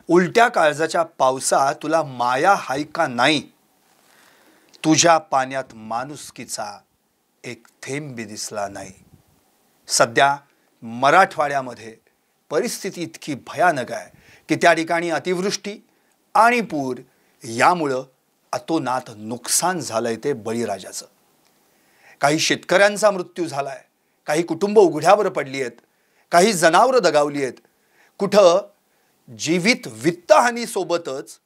उलट्या काळजाच्या पावसा तुला माया हाय का नाही? तुझ्या पाण्यात माणुसकीचा एक थेंब बी दिसला नाही. सध्या मराठवाड्यामध्ये परिस्थिती इतकी भयानक आहे की त्या ठिकाणी अतिवृष्टी आणि पूर यामुळं अतोनात नुकसान झालंय ते बळीराजाचं. काही शेतकऱ्यांचा मृत्यू झालाय, काही कुटुंब उघड्यावर पडली आहेत, काही जनावरं दगावली आहेत, कुठं जीवित वित्तहानी सोबतच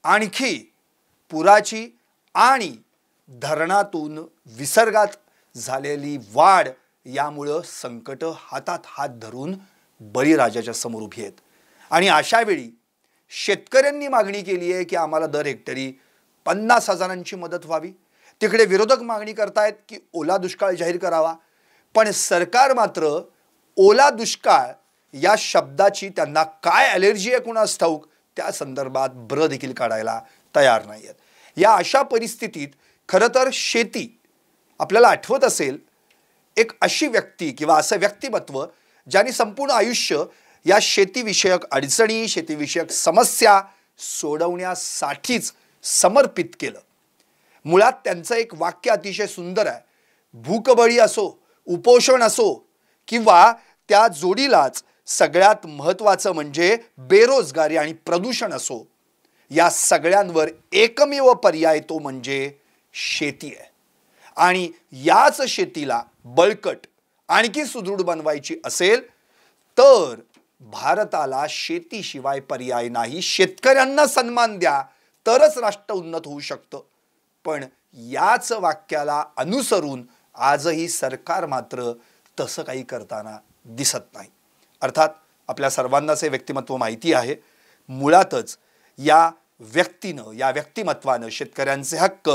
आणखी पुराची आणि धरणातून विसर्गात झालेली वाढ यामुळं संकट हातात हात धरून बळीराजाच्या समोर उभी आहेत. आणि अशा वेळी शेतकऱ्यांनी मागणी केली आहे की आम्हाला दर हेक्टरी 50,000ची मदत व्हावी. तिकडे विरोधक मागणी करतायत की ओला दुष्काळ जाहीर करावा. पण सरकार मात्र ओला दुष्काळ या शब्दाची त्यांना काय ॲलर्जी आहे कुणास ठाऊक त्या संदर्भात ब्र देखील काढायला तयार नाही आहेत. या अशा परिस्थितीत खरं तर शेती, आपल्याला आठवत असेल, एक अशी व्यक्ती किंवा असं व्यक्तिमत्व ज्यांनी संपूर्ण आयुष्य या शेतीविषयक अडचणी, शेतीविषयक समस्या सोडवण्यासाठीच समर्पित केलं. मुळात त्यांचं एक वाक्य अतिशय सुंदर आहे. भूकबळी असो, उपोषण असो किंवा त्या जोडीलाच सगळ्यात महत्त्वाचं म्हणजे बेरोजगारी आणि प्रदूषण असो, या सगळ्यांवर एकमेव पर्याय तो म्हणजे शेती आहे. आणि याच शेतीला बळकट आणखी सुदृढ बनवायची असेल तर भारताला शेतीशिवाय पर्याय नाही. शेतकऱ्यांना सन्मान द्या तरच राष्ट्र उन्नत होऊ शकतं. पण याच वाक्याला अनुसरून आजही सरकार मात्र तसं काही करताना दिसत नाही. अर्थात आपल्या सर्वांनाच हे व्यक्तिमत्व माहिती आहे. मुळातच या व्यक्तीनं, या व्यक्तिमत्वानं शेतकऱ्यांचे हक्क,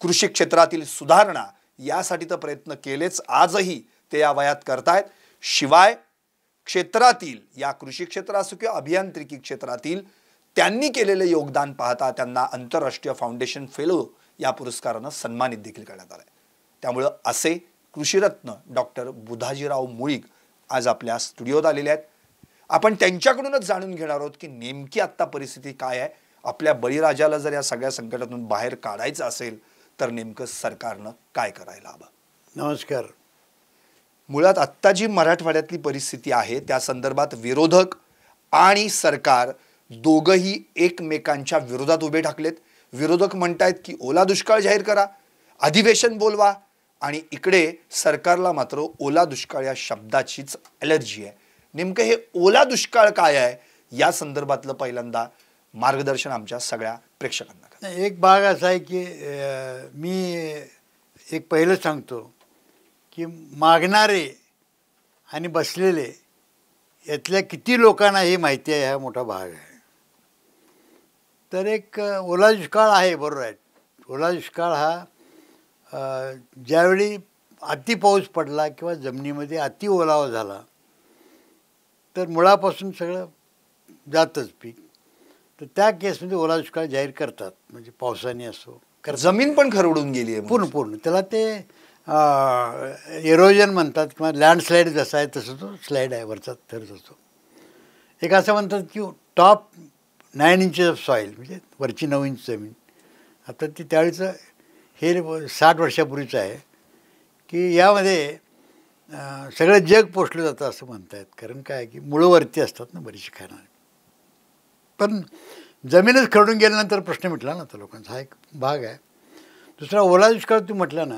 कृषी क्षेत्रातील सुधारणा यासाठी तर प्रयत्न केलेच, आजही ते या वयात करतायत. शिवाय क्षेत्रातील, या कृषी क्षेत्र असो किंवा अभियांत्रिकी क्षेत्रातील त्यांनी केलेले योगदान पाहता त्यांना आंतरराष्ट्रीय फाउंडेशन फेलो या पुरस्कारानं सन्मानित देखील करण्यात आलं आहे. त्यामुळं असे कृषीरत्न डॉक्टर बुधाजीराव मुळीक आज आपल्या स्टुडिओत आलेले आहेत. आपण त्यांच्याकडूनच जाणून घेणार आहोत की नेमकी आत्ता परिस्थिती काय आहे. आपल्या बळीराजाला जर या सगळ्या संकटातून बाहेर काढायचं असेल तर नेमकं सरकारनं काय करायला हवं. नमस्कार. मुळात आत्ता जी मराठवाड्यातली परिस्थिती आहे त्या संदर्भात विरोधक आणि सरकार दोघंही एकमेकांच्या विरोधात उभे ठाकलेत. विरोधक म्हणतायत की ओला दुष्काळ जाहीर करा, अधिवेशन बोलवा, आणि इकडे सरकारला मात्र ओला दुष्काळ या शब्दाचीच ॲलर्जी आहे. नेमकं हे ओला दुष्काळ काय आहे या संदर्भातलं पहिल्यांदा मार्गदर्शन आमच्या सगळ्या प्रेक्षकांना. एक भाग असा आहे की मी एक पहिलं सांगतो की मागणारे आणि बसलेले यातल्या किती लोकांना हे माहिती आहे, हा मोठा भाग आहे. तर एक ओला दुष्काळ आहे, बरोबर आहे. ओला दुष्काळ हा ज्यावेळी अति पाऊस पडला किंवा जमिनीमध्ये अति ओलावा झाला तर मुळापासून सगळं जातच पीक. तर त्या केसमध्ये ओला दुष्काळ जाहीर करतात. म्हणजे पावसाने असो, जमीन पण खरवडून गेली आहे पूर्ण. त्याला ते एरोजन म्हणतात किंवा लँडस्लाईड जसा आहे तसं तो स्लाईड आहे, वरचा थरच असतो. एक असं म्हणतात की टॉप 9 इंचेस ऑफ सॉईल, म्हणजे वरची 9 इंच जमीन. आता ती त्यावेळीचं हे 60 वर्षापूर्वीचं आहे की यामध्ये सगळं जग पोषलं जातं असं म्हणतायत. कारण काय की मुळं वरती असतात ना बरीचशी खाणारी. पण जमीनच खरडून गेल्यानंतर प्रश्न मिटला ना तर लोकांचा, हा एक भाग आहे. दुसरा ओला दुष्काळ तुम्ही म्हटलं ना,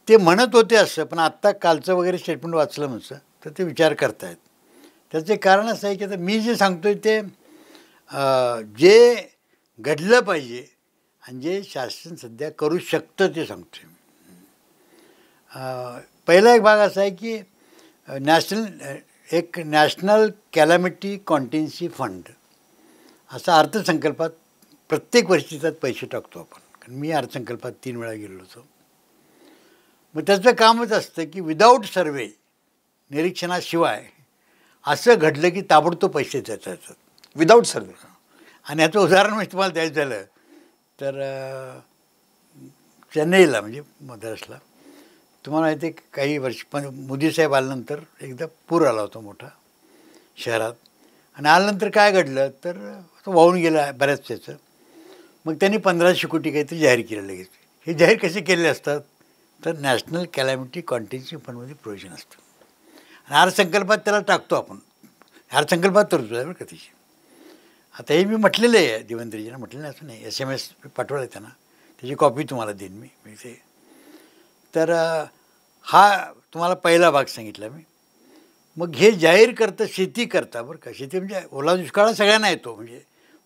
ते म्हणत होते असं, पण आत्ता कालचं वगैरे स्टेटमेंट वाचलं म्हणतं तर ते विचार करतायत. त्याचे कारण असं आहे की आता मी जे सांगतोय ते जे घडलं पाहिजे आणि जे शासन सध्या करू शकतं ते सांगतोय. पहिला एक भाग असा आहे की नॅशनल कॅलॅमिटी कॉन्टिन्सी फंड असा अर्थसंकल्पात प्रत्येक वर्षी त्यात पैसे टाकतो आपण. कारण मी अर्थसंकल्पात 3 वेळा गेलो होतो. मग त्याचं कामच असतं की विदाऊट सर्वे, निरीक्षणाशिवाय असं घडलं की ताबडतोब पैसे देतात विदाऊट सर्वे. आणि याचं उदाहरण म्हणजे तुम्हाला द्यायचं झालं तर चेन्नईला म्हणजे मद्रासला तुम्हाला माहिती आहे काही वर्ष पण मोदीसाहेब आल्यानंतर एकदा पूर आला होता मोठा शहरात. आणि आल्यानंतर काय घडलं तर तो वाहून गेला बऱ्याच त्याचं. मग त्यांनी 1500 कोटी काहीतरी जाहीर केलं लगेच. हे जाहीर कसे केलेले असतात तर नॅशनल कॅलॅमिटी कॉन्टिन्युएन्सी फंडमध्ये प्रोव्हिजन असतं आणि अर्थसंकल्पात त्याला टाकतो आपण. अर्थसंकल्पात तरतूद आहे बरं का त्याची. आता हे मी म्हटलेलं आहे देवेंद्रजींना, म्हटलेलं असं नाही, SMS पाठवलं आहे त्यांना, त्याची कॉपी तुम्हाला देईन मी ते. तर हा तुम्हाला पहिला भाग सांगितला मी. मग हे जाहीर करतं शेती करता बरं का. शेती म्हणजे ओला दुष्काळ सगळ्यांना येतो, म्हणजे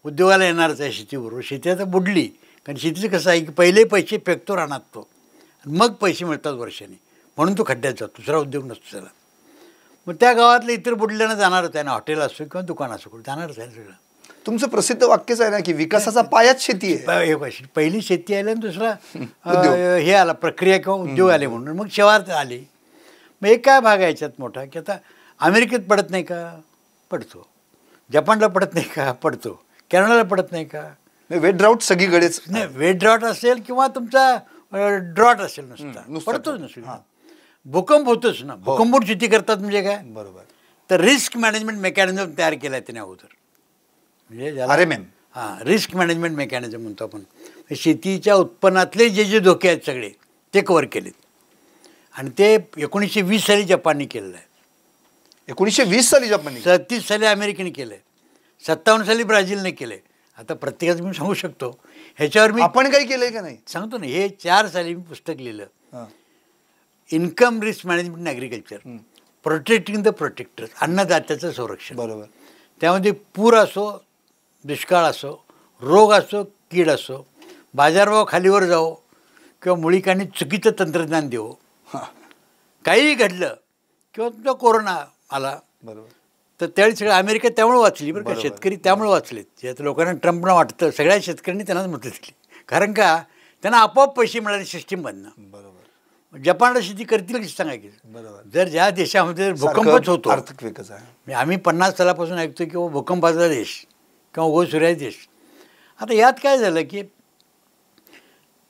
उद्योगाला येणारच आहे शेतीबरोबर. शेती आता बुडली, कारण शेतीचं कसं आहे की पहिले पैसे फेकतो राहणार तो, मग पैसे मिळतात वर्षाने, म्हणून तो खड्ड्यात जातो, दुसरा उद्योग नसतो त्याला. मग त्या गावातलं इतर बुडल्यानं जाणारच आहे ना, हॉटेल असो किंवा दुकान असो, जाणारच आहे सगळं. तुमचं प्रसिद्ध वाक्यच आहे ना की विकासाचा पायाच शेती आहे. हे पहिली शेती आली आणि दुसरा हे आला प्रक्रिया किंवा उद्योग आले म्हणून, मग शेवार आली. मग एक काय भाग आहे याच्यात मोठा की आता अमेरिकेत पडत नाही का, पडतो. जपानला पडत नाही का, पडतो. कॅनडाला पडत नाही का. वेट ड्राऊट सगळीकडेच नाही, वेट ड्रॉट असेल किंवा तुमचा ड्रॉट असेल नुसता, पडतोच नसेल. भूकंप होतोच ना. भूकंपूर शेती करतात म्हणजे काय, बरोबर. तर रिस्क मॅनेजमेंट मेकॅनिझम तयार केला आहे त्याने अगोदर. म्हणजे ज्याला रिस्क मॅनेजमेंट मेकॅनिझम म्हणतो आपण. शेतीच्या उत्पन्नातले जे धोके आहेत सगळे ते कव्हर केलेत. आणि ते 1920 साली जपानने केलेलं आहे. 1920 साली जपानने, 37 साली अमेरिकेने केलं आहे, 57 साली ब्राझीलने केलं आहे. आता प्रत्येकाचं मी सांगू शकतो. ह्याच्यावर मी आपण काही केलंय का नाही सांगतो ना. हे 4 साली मी पुस्तक लिहिलं, income risk management in agriculture, protecting the protectors, अन्नदात्याचं संरक्षण. बरोबर. त्यामध्ये पूर असो, दुष्काळ असो, रोग असो, कीड असो, बाजारभाव खालीवर जावो किंवा मुळीकांनी चुकीचं तंत्रज्ञान देवो, काहीही घडलं किंवा तुमचा कोरोना आला, बरोबर, तर त्यावेळी सगळं अमेरिका त्यामुळे वाचली बरं का. शेतकरी त्यामुळे वाचलेत. जे आता लोकांना ट्रम्पना वाटतं, सगळ्या शेतकऱ्यांनी त्यांनाच मदत दिली. कारण का, त्यांना आपोआप पैसे मिळाले सिस्टीम बनणं. बरोबर. जपानला शेती करतील की सांगा की. बरोबर. जर ज्या देशामध्ये भूकंपच होतो, आर्थिक विकास आहे, आम्ही 50 सालापासून ऐकतो की भूकंपाचा देश किंवा ओसूर्याचा देश. आता यात काय झालं की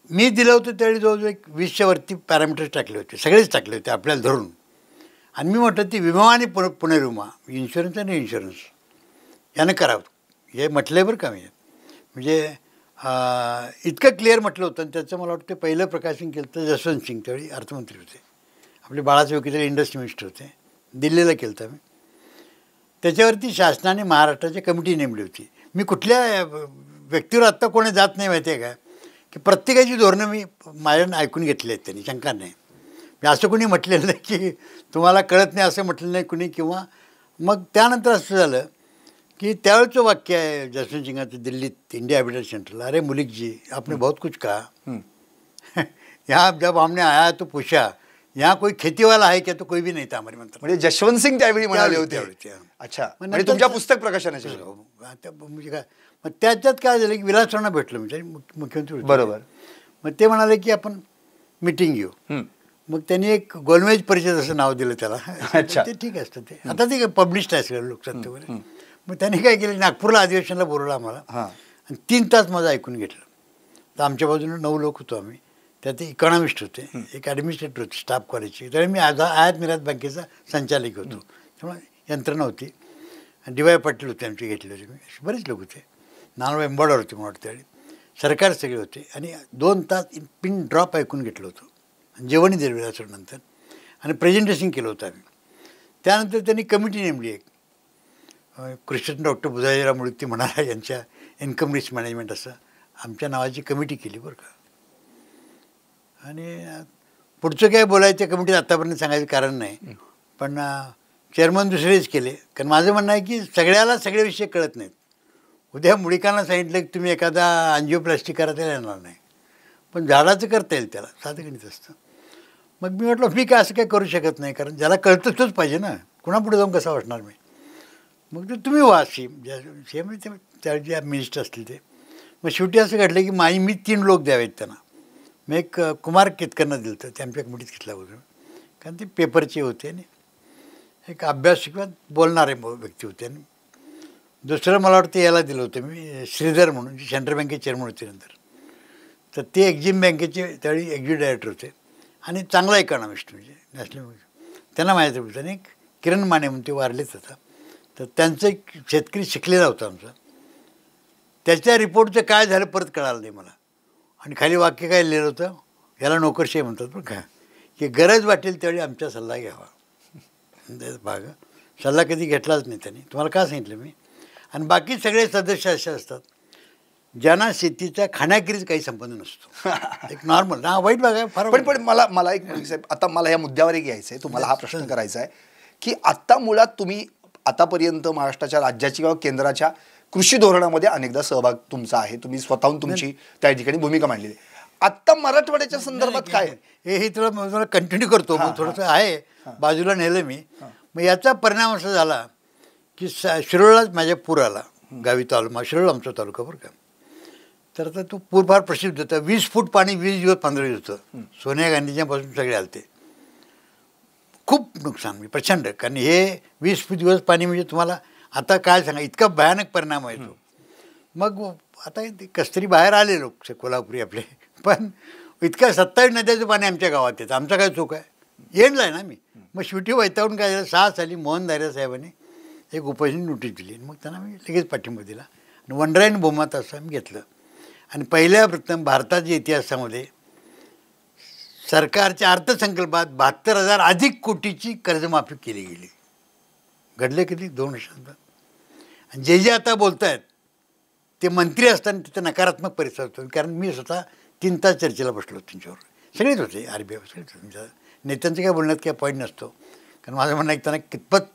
मी दिलं होतं त्यावेळी जवळजवळ 20च्या वरती पॅरामीटर्स टाकले होते, सगळेच टाकले होते आपल्याला धरून. आणि मी म्हटलं ती विमा आणि पुनर्विमा, इन्शुरन्स आणि इन्शुरन्स यानं करावं, हे म्हटलं आहे बरं का मी. म्हणजे इतकं क्लिअर म्हटलं होतं. आणि त्याचं मला वाटतं पहिलं प्रकाशन केलं तर जसवंत सिंग, त्यावेळी अर्थमंत्री होते, आपले बाळासाहेब वकील इंडस्ट्री मिनिस्टर होते, दिल्लीला केलं होतं मी. त्याच्यावरती शासनाने महाराष्ट्राची कमिटी नेमली होती. मी कुठल्या व्यक्तीवर आत्ता कोणी जात नाही माहिती आहे का, की प्रत्येकाची धोरणं मी माझ्यानं ऐकून घेतली आहेत त्यांनी, शंका नाही. मी असं कोणी म्हटलेलं नाही की तुम्हाला कळत नाही असं म्हटलं नाही कुणी. किंवा मग त्यानंतर असं झालं की त्यावेळेचं वाक्य आहे जसवंत सिंगाचं दिल्लीत इंडिया हॅबिटेट सेंटरला, अरे मुलिक जी आपने बहुत कुछ कहा, यहाँ जब हमने आया तो पूछा यहाँ कोई खेतीवाला आहे क्या, तो कोई भी नाही था हमारे म्हणतात. म्हणजे जसवंत सिंग त्यावेळी म्हणाले होते. अच्छा, म्हणजे तुमच्या पुस्तक प्रकाशनाचे. म्हणजे काय, मग त्याच्यात काय झालं की विलासरावांना भेटलं म्हणजे मुख्यमंत्री होते. बरोबर. मग ते म्हणाले की आपण मिटिंग घेऊ. मग त्यांनी एक गोलमेज परिषद असं नाव दिलं त्याला. अच्छा, ते ठीक असतं ते. आता ते पब्लिश्ड आहे सगळं लोकसत्ते वगैरे. मग त्यांनी काय केलं, नागपूरला अधिवेशनाला बोलवलं आम्हाला आणि 3 तास माझं ऐकून घेतलं. तर आमच्या बाजूने 9 लोक होतो आम्ही. त्यात इकॉनॉमिस्ट होते, एक ॲडमिनिस्ट्रेटर होते स्टाफ कॉलेजचे. त्यावेळी मी आयात निर्यात बँकेचा संचालक होतो, त्यामुळे यंत्रणा होती. DY पाटील होते आमचे, घेतले होते मी. बरेच लोक होते. नानव एम्बॉडर होते मला वाटतं त्यावेळी. सरकार सगळे होते. आणि 2 तास पिन ड्रॉप ऐकून घेतलं होतं. आणि जेवणही दिलं विलासरावांनंतर. आणि प्रेझेंटेशन केलं होतं आम्ही. त्यानंतर त्यांनी कमिटी नेमली एक, कृष्ण डॉक्टर बुधाजीराव मुळीक म्हणाला यांच्या इन्कम रिस्क मॅनेजमेंट असं आमच्या नावाची कमिटी केली बरं का. आणि पुढचं काय बोलायचं त्या कमिटीत आत्तापर्यंत सांगायचं कारण नाही. पण चेअरमन दुसरेच केले. कारण माझं म्हणणं आहे की सगळ्याला सगळे विषय कळत नाहीत. उद्या मुळीकांना सांगितलं की तुम्ही एखादा अँजिओप्लास्टी करा, त्याला येणार नाही, पण झाडाचं करता येईल, त्याला साधं गणित असतं. मग मी म्हटलं मी काय असं काय करू शकत नाही, कारण ज्याला कळतं तोच पाहिजे ना, कुणापुढे जाऊन कसा वाचणार मी. मग ते तुम्ही वा सीएम ते त्यावेळी जे मिनिस्टर असतील ते. मग शेवटी असं घडलं की मी 3 लोक द्यावेत त्यांना. मी एक कुमार केतकरनं दिलं होतं, ते आमच्या कमिटीत घेतला होता, कारण ते पेपरचे होते आणि एक अभ्यास किंवा बोलणारे व्यक्ती होते. आणि दुसरं मला वाटतं याला दिलं होतं मी, श्रीधर म्हणून, जे सेंट्रल बँकेचे चेअरमन होते नंतर. तर ते एक्झिम बँकेचे त्यावेळी एक्झिक्युटिव्ह डायरेक्टर होते आणि चांगला इकॉनॉमिस्ट, म्हणजे नॅशनल. त्यांना माहिती होतं. आणि एक किरण माने म्हणून ते वारलेच होता. तर त्यांचं एक शेतकरी शिकलेला होता आमचा, त्याच्या रिपोर्टचं काय झालं परत कळालं नाही मला. आणि खाली वाक्य काय लिहिलं होतं, याला नोकरशाही म्हणतात बरं का, की गरज वाटेल त्यावेळी आमचा सल्ला घ्यावा. भाग सल्ला कधी घेतलाच नाही त्यांनी. तुम्हाला का सांगितलं मी. आणि बाकी सगळे सदस्य असे असतात ज्यांना शेतीचा खाण्याखेरीज काही संबंध नसतो. एक नॉर्मल ना वाईट बघा फार. पण मला एक साहेब, आता मला या मुद्द्यावर एक यायचं आहे, तुम्हाला हा प्रश्न करायचा आहे की आत्ता मुळात तुम्ही आतापर्यंत महाराष्ट्राच्या राज्याची किंवा केंद्राच्या कृषी धोरणामध्ये अनेकदा सहभाग तुमचा आहे, तुम्ही स्वतःहून तुमची त्या ठिकाणी भूमिका मांडलेली आहे. आत्ता मराठवाड्याच्या संदर्भात काय आहे हे तुला कंटिन्यू करतो. मग थोडंसं आहे बाजूला नेलं मी. मग याचा परिणाम असा झाला की शिरोळलाच माझ्या पूर आला. गावी तालुका शिरोळ आमचा तालुका बरं का. तर आता तो पूर फार प्रसिद्ध होता. 20 फूट पाणी 20 दिवस 15 दिवस होतं. सोनिया गांधीच्यापासून सगळे आलते. खूप नुकसान मी प्रचंड. कारण हे 20 दिवस पाणी म्हणजे तुम्हाला आता काय सांगा इतका भयानक परिणाम आहे तो. मग आता ते कस्तरी बाहेर आले लोक कोल्हापुरी आपले, पण इतकं 27 नद्याचं पाणी आमच्या गावात येतं. आमचा काय चूक आहे. एंडला आहे ना मी. मग शेवटी वैतावून काय झालं 6 साली मोहन दायरे साहेबांनी एक उपोषण नोटीस दिली. मग त्यांना मी लगेच पाठिंबा दिला आणि वनराईन बहुमत असं मी घेतलं. आणि पहिल्या प्रथम भारताच्या इतिहासामध्ये सरकारच्या अर्थसंकल्पात 72,000 अधिक कोटीची कर्जमाफी केली गेली. घडले किती 2 वर्षांत. आणि जे आता बोलत आहेत ते मंत्री असताना तिथं नकारात्मक परिस्थिती होतो. कारण मी स्वतः 3 तास चर्चेला बसलो त्यांच्यावर. सगळेच होते RBI सगळेच होते. नेत्यांचं काय बोलण्यात काय पॉईंट नसतो. कारण माझं म्हणणं आहे त्यांना कितपत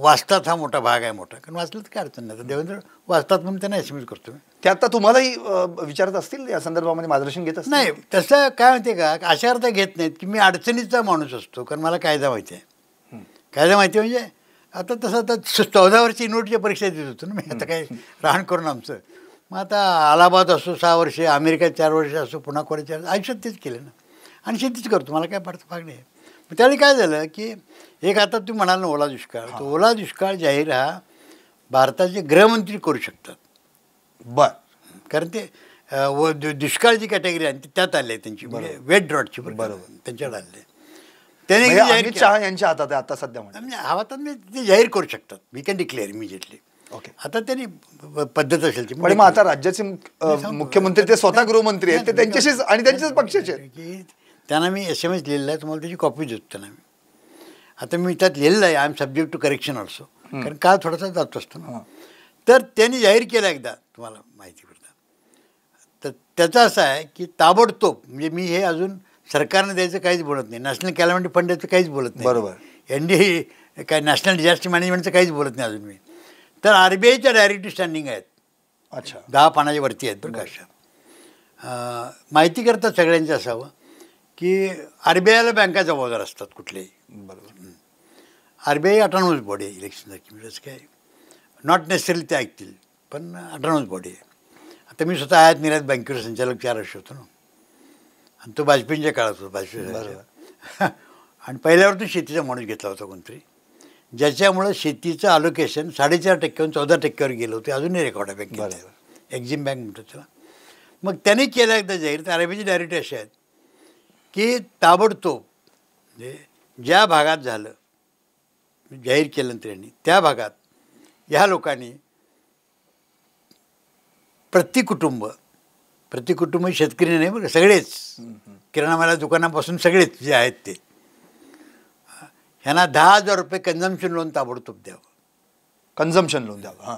वाचतात हा मोठा भाग आहे मोठा. कारण वाचलं तर काय अडचण नाही. तर देवेंद्र वाचतात म्हणून त्यांना SMS करतो मी. ते आता तुम्हालाही विचारत असतील या संदर्भामध्ये मार्गदर्शन घेत असतील. नाही तसं काय माहिती आहे का, अशा अर्थ घेत नाहीत की मी अडचणीचा माणूस असतो. कारण मला कायदा माहिती आहे. कायदा माहिती आहे म्हणजे आता तसं आता 14 वर्ष युनिव्हर्सिटीच्या परीक्षा देत होतो ना मी. आता काय राहण करून आमचं. मग आता अलाहाबाद असो 6 वर्षे, अमेरिका 4 वर्ष असो, पुन्हा कॉलेज 4 आयुष्यात तेच केलं ना. आणि शेतीच करतो. मला काय फारचं भाग नाही. मग त्यावेळी काय झालं की एक आता तुम्ही म्हणाल ना ओला दुष्काळ. तो ओला दुष्काळ जाहीर हा भारताचे गृहमंत्री करू शकतात. बरं. कारण ते दुष्काळची कॅटेगरी आहे त्यात आले त्यांची म्हणजे वेट ड्रॉटची. बरोबर त्यांच्याकडे आले. त्याने अमित शहा यांच्या हातात आहे आता सध्या म्हणजे हातात मी ते जाहीर करू शकतात. We can declare immediately. Okay. आता त्यांनी पद्धत असेल ती. पण मग आता राज्याचे मुख्यमंत्री ते स्वतः गृहमंत्री आहेत, ते त्यांच्याशीच आणि त्यांच्याच पक्षाचे आहेत. की त्यांना मी SMS लिहिलेला आहे. तुम्हाला त्याची कॉपी देतो त्यांना मी. आता मी त्यात लिहिलेलं आहे I am subject to correction also. कारण काळ थोडासा जात असतो ना. तर त्यांनी जाहीर केलं एकदा तुम्हाला माहिती पडतं. तर त्याचं असं आहे की ताबडतोब म्हणजे मी हे अजून सरकारनं द्यायचं काहीच बोलत नाही. नॅशनल कॅलेमिटी फंड द्यायचं काहीच बोलत नाही. बरोबर. NDA काय नॅशनल डिझास्टर मॅनेजमेंटचं काहीच बोलत नाही अजून मी. तर RBIच्या डायरेक्टिव्ह स्टँडिंग आहेत. अच्छा. 10 पानाच्या वरती आहेत बरं का अशा. माहिती करतात सगळ्यांचं असावं की RBIला बँका जबाबदार असतात कुठलेही. बरोबर. RBI ऑटोनॉमस बॉडी आहे इलेक्शनसारखी. म्हणजे काय नॉट नेसेसरली ते ऐकतील पण ऑटोनॉमस बॉडी आहे. आता मी स्वतः आयात निर्यात बँकेवर संचालक 4 वर्ष होतो ना. आणि तो वाजपेयींच्या काळात होतो. वाजपेयी आणि पहिल्यावरतून शेतीचा माणूस घेतला होता कोणतरी, ज्याच्यामुळं शेतीचं अलोकेशन 4.5% 14% गेलं होतं. अजूनही रेकॉर्ड आहे बँकेत. एक्झिम बँक म्हणतात त्याला. मग त्याने केलं एकदा जाहीर. तर RBIची डायरेक्ट असे आहेत की ताबडतोब म्हणजे ज्या भागात झालं जाहीर केलं त्यांनी त्या भागात ह्या लोकांनी प्रति कुटुंब शेतकरी नाही बरं सगळेच किराणा मालाच्या दुकानापासून सगळेच जे आहेत ते ह्यांना 10,000 रुपये कन्झम्पशन लोन ताबडतोब द्यावं. कन्झम्पशन लोन द्यावं. हां.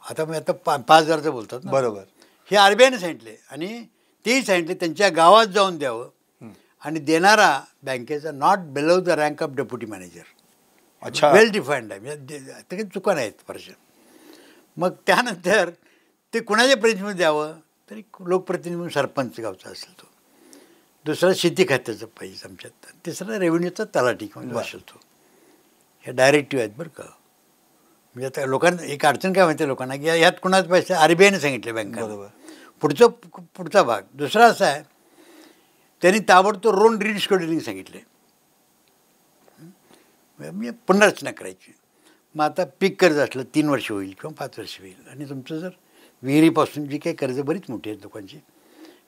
आता मी आता 5,000चं बोलतात ना. बरोबर. हे RBIने सांगितले आणि तेही सांगितले त्यांच्या गावात जाऊन द्यावं. आणि देणारा बँकेचा not below the rank of deputy manager. अच्छा. वेल डिफाईंड आहे. म्हणजे ते काही चुका नाहीत फारशा. मग त्यानंतर ते कुणाच्या प्रतिनिधी द्यावं तरी लोकप्रतिनिधी म्हणून सरपंच गावचा असेल तो. दुसरा शेती खात्याचं पाहिजे आमच्यात. तिसरा रेव्हेन्यूचा तलाठी किंवा असेल तो. ह्या डायरेक्टिव्ह आहेत बरं का. म्हणजे आता लोकांना एक अडचण काय माहिती आहे लोकांना की ह्यात कुणाच पैसे RBIने सांगितले बँका. बरोबर. पुढचा भाग दुसरा असा आहे त्यांनी ताबडतोब रोन रिडिस्कॉर्डिंग सांगितले. म्हणजे पुनर्रचना करायची. मग आता पीक कर्ज असलं 3 वर्ष होईल किंवा 5 वर्ष होईल. आणि तुमचं जर विहिरीपासून जी काही कर्ज बरीच मोठी आहेत लोकांची,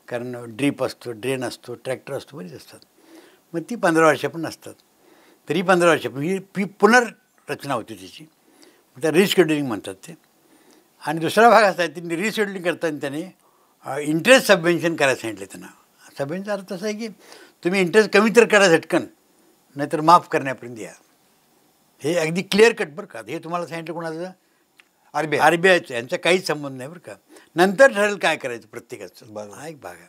कारण ड्रीप असतो, ड्रेन असतो, ट्रॅक्टर असतो, बरीच असतात. मग ती 15 वर्ष पण असतात. तरी 15 वर्ष ही पुनर्रचना होती त्याची. त्या रिस्क शेड्युलिंग म्हणतात ते. आणि दुसरा भाग असा आहे त्यांनी रिशेड्युलिंग करताना त्यांनी इंटरेस्ट सबवेन्शन करायला सांगितलं त्यांना. सबवेन्शनचा अर्थ असा आहे की तुम्ही इंटरेस्ट कमी तर करा झटकन, नाहीतर माफ करण्यापर्यंत या. हे अगदी क्लिअर कट बरं का. हे तुम्हाला सांगितलं कोणाचं? RBIचं. यांचा काहीच संबंध नाही बरं का. नंतर ठरेल काय करायचं प्रत्येकाचं. हा एक भाग आहे.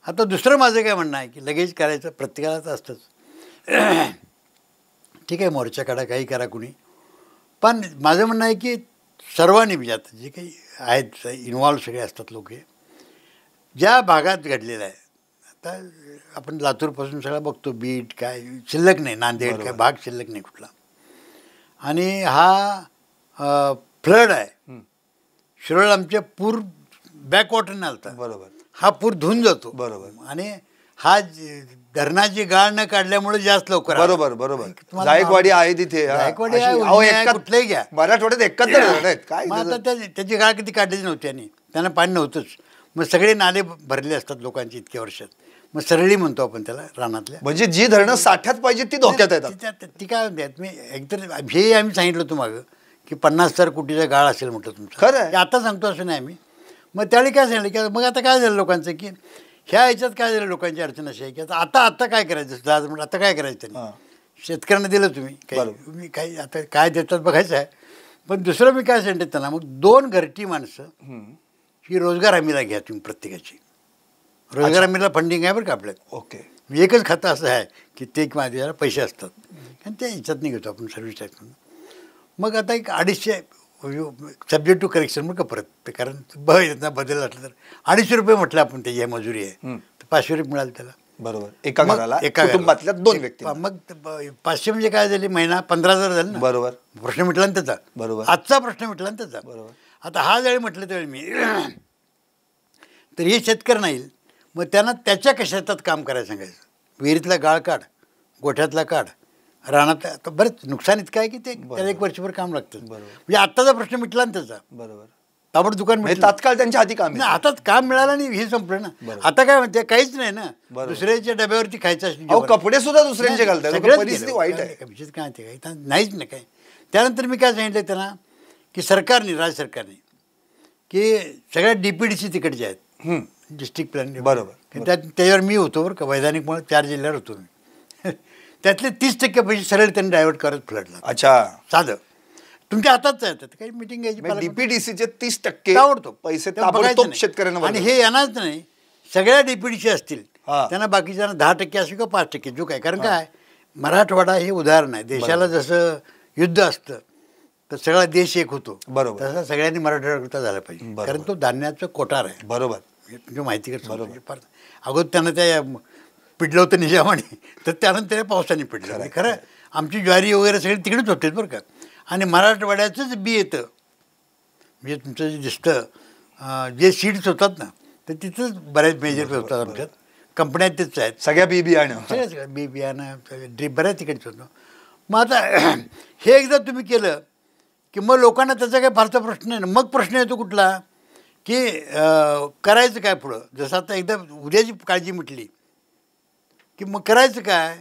आता दुसरं माझं काय म्हणणं आहे की लगेच करायचं प्रत्येकाला तर असतंच. ठीक आहे, मोर्चा काढा, काही करा कुणी, पण माझं म्हणणं आहे की सर्वांनी म्हणजे आता जे काही आहेत इन्व्हॉल्व सगळे असतात लोक, ज्या भागात घडलेलं आहे, आता आपण लातूरपासून सगळं बघतो, बीट काय शिल्लक नाही, नांदेड काय भाग शिल्लक नाही कुठला. आणि हा फ्लड आहे. शिरोळ आमच्या पूर बॅकवॉटरने आलता. बरोबर. हा पूर धुवून जातो. बरोबर. आणि हा धरणाची गाळ न काढल्यामुळे जास्त लवकर. बरोबर बरोबर. जायकवाडी आहे तिथे. जायकवाडी कुठलंही घ्या, मराठवाड्यात एकत्र आहेत काय. मग आता त्याची गाळ किती काढलीच नव्हती आणि त्यांना पाणी नव्हतंच. मग सगळे नाले भरले असतात लोकांची इतक्या वर्षात. मग सरळी म्हणतो आपण त्याला रानातल्या. म्हणजे जी धरणं साठ्यात पाहिजे ती धोक्यात येतात. ती काय म्हणतात मी एकतर हे आम्ही सांगितलं होतं मागं की 50,000 कोटीचा गाळ असेल म्हटलं तुमचं. खरं आहे. आता सांगतो असं नाही आम्ही. मग त्यावेळी काय सांगितलं की मग आता काय झालं लोकांचं की ह्या ह्याच्यात काय झालं लोकांची अडचण अशी आहे की आता काय करायचं दादा म्हटलं आता काय करायचं त्यांनी. शेतकऱ्यांना दिलं तुम्ही काही आता काय देतात बघायचं आहे. पण दुसरं मी काय सांगितलं त्यांना, मग 2 घरटी माणसं ही रोजगार हमीला घ्या तुम्ही प्रत्येकाची. रोजगार हमीला फंडिंग आहे बरं का आपल्यात. ओके. एकच खातं असं आहे की ते माझ्याला पैसे असतात आणि त्या ह्याच्यात नाही घेतो आपण सर्व्हिस टॅक्स म्हणून. मग आता एक 250 सब्जेक्ट टू करेक्शन बरं का परत, कारण बदल असलं तर 250 रुपये म्हटलं आपण त्याची हे मजुरी आहे, तर 500 रुपये मिळाले त्याला. बरोबर. एका घराला कुटुंबातल्या 2 व्यक्ती. मग 500 म्हणजे काय झाली, महिना 15,000 झाले ना. बरोबर. प्रश्न मिटला ना त्याचा. बरोबर. आजचा प्रश्न मिटला ना त्याचा. बरोबर. आता हा ज्यावेळी म्हटलं त्यावेळी मी तर हे शेतकरी नाही, मग त्यांना त्याच्या कशातात काम करायला सांगायचं. विहिरीतला गाळ काढ, गोठ्यातला काढ, रानात. आता बरंच नुकसान इतकं आहे की ते त्याला 1 वर्षभर काम लागतं. म्हणजे आत्ताचा प्रश्न मिटला ना त्याचा. बरोबर. ताबड दुकान तात्काळ त्यांच्या हाती काम. हातात काम मिळालं नाही हे संपलं ना. आता काय म्हणते काहीच नाही ना, दुसऱ्याच्या डब्यावरती खायचं. कपडे सुद्धा दुसऱ्यांचे घालतात. परिस्थिती वाईट आहे. विशेष काय ते काही नाहीच ना काय. त्यानंतर मी काय सांगितलं त्यांना की सरकारने, राज्य सरकारने की सगळ्या DPDC तिकडच्या आहेत, डिस्ट्रिक्ट प्लॅन. बरोबर. त्याच्यावर मी होतो बरं का, वैधानिकमुळे 4 जिल्ह्यावर होतो मी. त्यातले 30% पैसे सरळ त्यांनी डायव्हर्ट करत फ्लडला. अच्छा. साधं तुमच्या हातात येतात. काही मिटिंग घ्यायची, DPDCचे 30% आवडतो पैसे ताबडतोब शेतकऱ्यांना. आणि हे येणारच नाही, सगळ्या DPDC असतील त्यांना बाकीच्यांना 10% असेल किंवा 5% जो काय. कारण काय, मराठवाडा हे उदाहरण आहे. देशाला जसं युद्ध असतं तर सगळा देश एक होतो. बरोबर. तसं सगळ्यांनी मराठवाड्याकरता झाला पाहिजे, कारण तो धान्याचं कोठार आहे. बरोबर. तुमची माहिती करतो. अगोदर त्यांना त्या पिडलं होतं निजामाने, तर त्यानंतर पावसाने पिडलं. खरं आमची ज्वारी वगैरे सगळी तिकडेच होते बरं का. आणि मराठवाड्याचंच बी येतं, म्हणजे तुमचं जे दिसतं जे सीड्स होतात ना, तर तिथंच बऱ्याच मेजर होतात आमच्यात. कंपन्या तिथंच आहेत सगळ्या बी बियाणं, सगळ्या बी बियाणं ड्रीप बऱ्याच तिकडेच होतं. मग आता हे एकदा तुम्ही केलं की मग लोकांना त्याचा काही फारसा प्रश्न नाही ना. मग प्रश्न येतो कुठला की करायचं काय पुढं. जसं आता एकदा उद्याची काळजी मिटली की मग करायचं काय.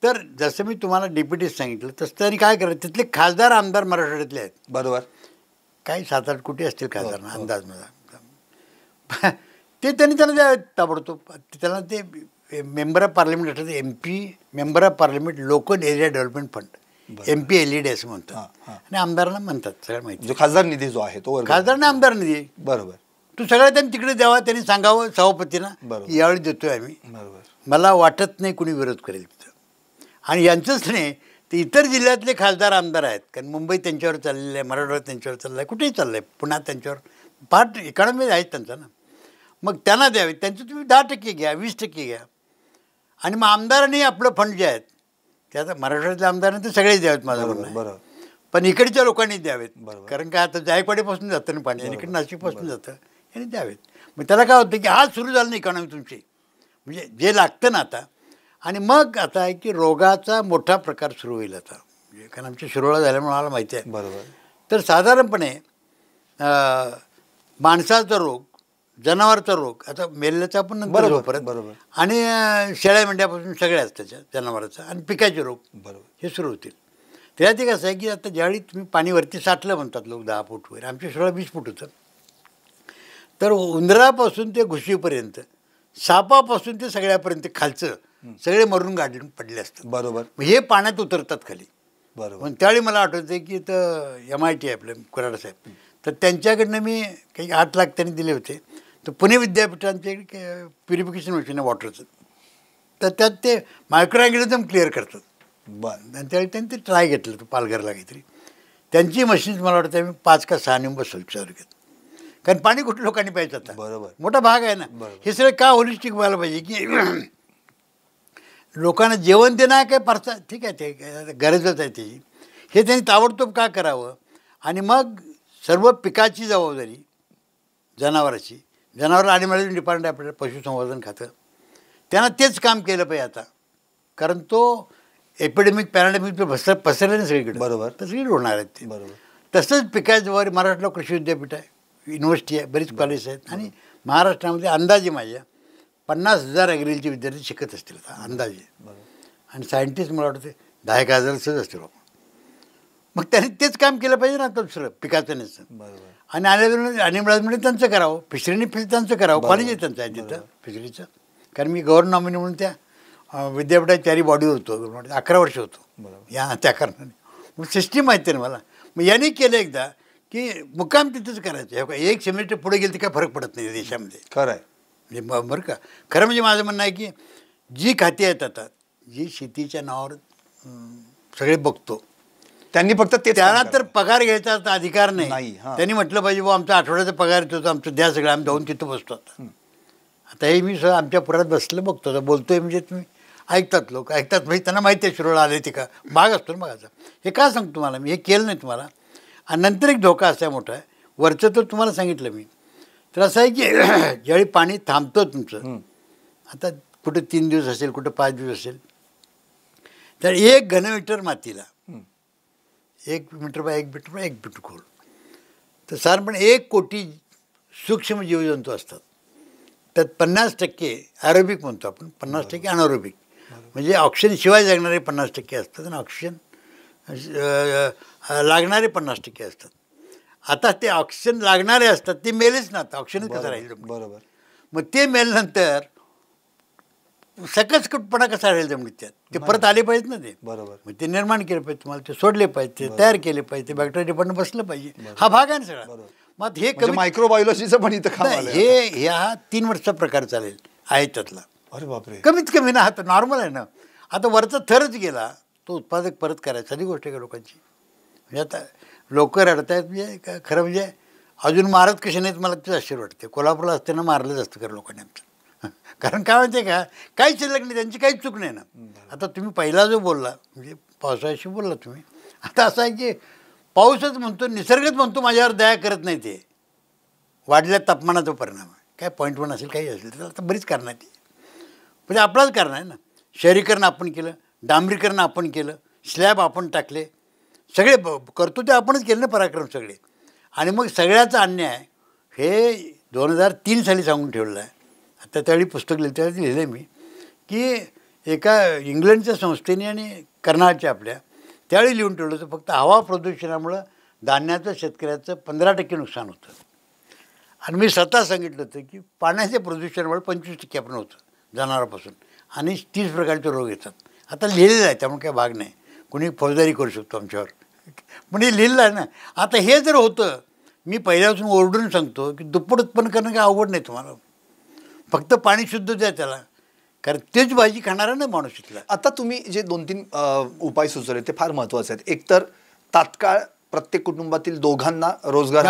तर जसं मी तुम्हाला DPDC सांगितलं तसं त्यांनी काय करायचं, तिथले खासदार आमदार मराठवाड्यातले आहेत. बरोबर. काही 7-8 कोटी असतील खासदार अंदाज माझा. ते त्यांनी द्यावे ताबडतोब. त्यांना ते मेंबर ऑफ पार्लमेंट असतात, MP member of parliament local area development fund, MPLED असं म्हणतात. आणि आमदारांना म्हणतात सगळं माहिती. जो खासदार निधी जो आहे तो खासदारांना आमदार निधी. बरोबर. तो सगळं त्यांनी तिकडे द्यावा. त्यांनी सांगावं सभापतींना की यावेळी देतोय आम्ही. बरोबर. मला वाटत नाही कुणी विरोध करेल तिथं. आणि यांचंच नाही, ते इतर जिल्ह्यातले खासदार आमदार आहेत, कारण मुंबई त्यांच्यावर चाललेलं आहे, मराठवाड्यात त्यांच्यावर चाललं आहे, कुठेही चाललं आहे, पुण्यात त्यांच्यावर पार्ट इकॉनॉमी आहेत त्यांचा ना. मग त्यांना द्यावे. त्यांचं तुम्ही 10% घ्या, 20% घ्या. आणि मग आमदारांनी आपलं फंड जे आहेत ते आता मराठवाड्यातल्या आमदारांनी तर सगळेच द्यावेत माझं म्हणणं आहे. पण इकडच्या लोकांनी द्यावेत. कारण काय आता जायकवाडीपासून जातं ना पाणी, आणि इकडे नाशिकपासून जातं, यांनी द्यावेत. मग त्याला काय होतं की आज सुरू झालं ना इकॉनॉमी तुमची, म्हणजे जे लागतं ना आता. आणि मग आता आहे की रोगाचा मोठा प्रकार सुरू होईल आता, म्हणजे कारण आमच्या शिरोळा झाल्यामुळे मला माहिती आहे. बरोबर. तर साधारणपणे माणसाचा रोग, जनावरचा रोग, आता मेल्याचा पण नंतर परत, बरोबर, आणि शेळ्या मेंढ्यापासून सगळ्याच त्याच्या जनावरांचा, आणि पिकाचे रोग बरोबर हे सुरू होतील. त्यात एक असं आहे की आता ज्यावेळी तुम्ही पाणी वरती साठलं म्हणतात लोक 10 फूट वगैरे, आमच्या शाळा 20 फूट होतं. तर उंदरापासून ते घुशीपर्यंत, सापापासून ते सगळ्यापर्यंत खालचं सगळे मरून गाडून पडले असतात. बरोबर. हे पाण्यात उतरतात खाली. बरोबर. पण त्यावेळी मला आठवतं की तर MIT आहे आपलं कराड साहेब, तर त्यांच्याकडनं मी काही 8 लाख त्यांनी दिले होते. तर पुणे विद्यापीठांचे प्युरिफिकेशन मशीन आहे वॉटरचं, तर त्यात ते मायक्रो ऑर्गॅनिझम क्लिअर करतात. बरं. आणि त्यावेळी त्यांनी ते ट्राय घेतलं होतं पालघरला काहीतरी. त्यांची मशीन्स मला वाटतं आम्ही 5 का 6 नेऊन बसवली तालुक्यात, कारण पाणी कुठं लोकांनी प्यायचं आता. बरोबर. मोठा भाग आहे ना. हे सगळं का होलिस्टिक व्हायला पाहिजे की लोकांना जेवण देणं आहे काय फारसा ठीक आहे, ते गरजच आहे त्याची. हे त्यांनी ताबडतोब का करावं. आणि मग सर्व पिकाची जबाबदारी जनावराची, जनावर ॲनिमल डिपार्टमेंट आपल्याला पशुसंवर्धन खातं, त्यांना तेच काम केलं पाहिजे आता. कारण तो एपिडेमिक पॅराडेमिक पसरलं नाही सगळीकडे. बरोबर. तर सगळीकडे होणार आहेत ते. बरोबर. तसंच पिकाची जबाबदारी महाराष्ट्राला कृषी विद्यापीठ आहे, युनिव्हर्सिटी आहे, बरीच कॉलेज आहेत. आणि महाराष्ट्रामध्ये अंदाजे माझ्या 50,000 ॲग्रीचे विद्यार्थी शिकत असतील आता अंदाजे. आणि सायंटिस्ट मला वाटतं 10,000 सहज असतील. मग त्यांनी तेच काम केलं पाहिजे ना आता दुसरं पिकाचं नसतं. बरोबर. आणि अनिमळामध्ये त्यांचं करावं, फिशरीने त्यांचं करावं, कॉलेज आहे त्यांचं आहे तिथं फिशरीचं. कारण मी गव्हर्नर नॉमिनी म्हणून त्या विद्यापीठात 4 बॉडीवर होतो, 11 वर्ष होतो या त्या कारणाने. मग सिस्टीम माहिती आहे मला. मग यांनी केलं एकदा की मुक्काम तिथंच करायचं. एक सेमिस्टर पुढे गेलं तर काय फरक पडत नाही देशामध्ये. खरं आहे. म्हणजे बरं का, खरं म्हणजे माझं म्हणणं आहे की जी खाती आहेत आता, जी शेतीच्या नावावर सगळे बघतो, त्यांनी फक्त ते त्याला तर पगार घ्यायचा अधिकार नाही. त्यांनी म्हटलं पाहिजे बुवा आमचा आठवड्याचा पगार येतो, आमचं द्या सगळं, आम्ही जाऊन तिथं बसतो. आता हे मी सगळं आमच्या पुरात बसलं बघतो, आता बोलतोय म्हणजे तुम्ही ऐकतात, लोक ऐकतात, म्हणजे त्यांना माहिती आहे शिरोळा आले ते का भाग असतो ना बघायचा. हे का सांगतो तुम्हाला मी, हे केलं नाही तुम्हाला. आणि नंतर एक धोका असा मोठा आहे, वरचं तर तुम्हाला सांगितलं मी. तर असं आहे की ज्यावेळी पाणी थांबतं तुमचं, आता कुठं 3 दिवस असेल, कुठं 5 दिवस असेल, तर 1 घनमीटर मातीला 1 metre by 1 metre by 1 metre खोल, तर साधारणपणे 1 कोटी सूक्ष्म जीवजंतू असतात. त्यात 50% ॲरोबिक म्हणतो आपण, 50% अनॅरोबिक. म्हणजे ऑक्सिजन शिवाय जगणारे 50% असतात आणि ऑक्सिजन लागणारे 50% असतात. आता ते ऑक्सिजन लागणारे असतात ते मेलेच ना, आता ऑक्सिजन कसं राहील. बरोबर. मग ते मेल्यानंतर सकसकटपणा कसा राहील जमिनीत, त्यात ते परत आले पाहिजेत ना ते. बरोबर. मग ते निर्माण केलं पाहिजे, तुम्हाला ते सोडले पाहिजे, ते तयार केले पाहिजे, ते बॅक्टेरिया डिपार्टमेंट बसलं पाहिजे. हा भाग आहे ना सगळा. मग हे कमी मायक्रोबायोलॉजीचं पण इथं काम आलं. हे ह्या 3 वर्षाचा प्रकार चालेल आहे त्यातला. अरे बापरे. कमीत कमी ना, आता नॉर्मल आहे ना. आता वरचा थरच गेला, तो उत्पादक परत करायचा साधी गोष्ट आहे का लोकांची. म्हणजे आता लोक रडत आहेत, म्हणजे खरं म्हणजे अजून मारत कसे नाहीत मला ते आश्चर्य वाटते. कोल्हापूरला असताना मारलं जास्त खरं लोकांनी आमचं. कारण काय माहिती आहे का, काही शिल्लक नाही, त्यांची काहीच चूक नाही ना. आता तुम्ही पहिला जो बोलला म्हणजे पावसाळ्याशी बोलला तुम्ही, आता असं आहे की पाऊसच म्हणतो, निसर्गच म्हणतो माझ्यावर दया करत नाही. ते वाढल्या तापमानाचा परिणाम आहे. काय पॉईंट 1 असेल, काही असेल, तर आता बरीच कारणं आहेत ती. म्हणजे आपलाच कारण आहे ना. शहरीकरण आपण केलं, डांबरीकरण आपण केलं, स्लॅब आपण टाकले, सगळे करतो ते आपणच केलं ना पराक्रम सगळे. आणि मग सगळ्याचा अन्याय हे 2003 साली सांगून ठेवलेलं आहे. आता त्यावेळी पुस्तक त्यावेळी लिहिलं मी की एका इंग्लंडच्या संस्थेने आणि कर्नाटकच्या आपल्या त्यावेळी लिहून ठेवलं होतं, फक्त हवा प्रदूषणामुळं धान्याचं शेतकऱ्याचं 15% नुकसान होतं. आणि मी स्वतः सांगितलं होतं की पाण्याच्या प्रदूषणामुळे 25% आपण होतं जनावरापासून, आणि 30 प्रकारचे रोग येतात. आता लिहिलेलं आहे, त्यामुळे काही भाग नाही, कोणी फौजदारी करू शकतो आमच्यावर, म्हणजे लिहिलं आहे ना. आता हे जर होतं, मी पहिल्यापासून ओरडून सांगतो की दुप्पट उत्पन्न करणं काही अवघड नाही तुम्हाला, फक्त पाणी शुद्ध द्या त्याला, कारण तेच भाजी खाणार आहे ना माणूस इथला. आता तुम्ही जे 2-3 उपाय सुचवले ते फार महत्त्वाचे आहेत. एक तर तात्काळ प्रत्येक कुटुंबातील दोघांना रोजगार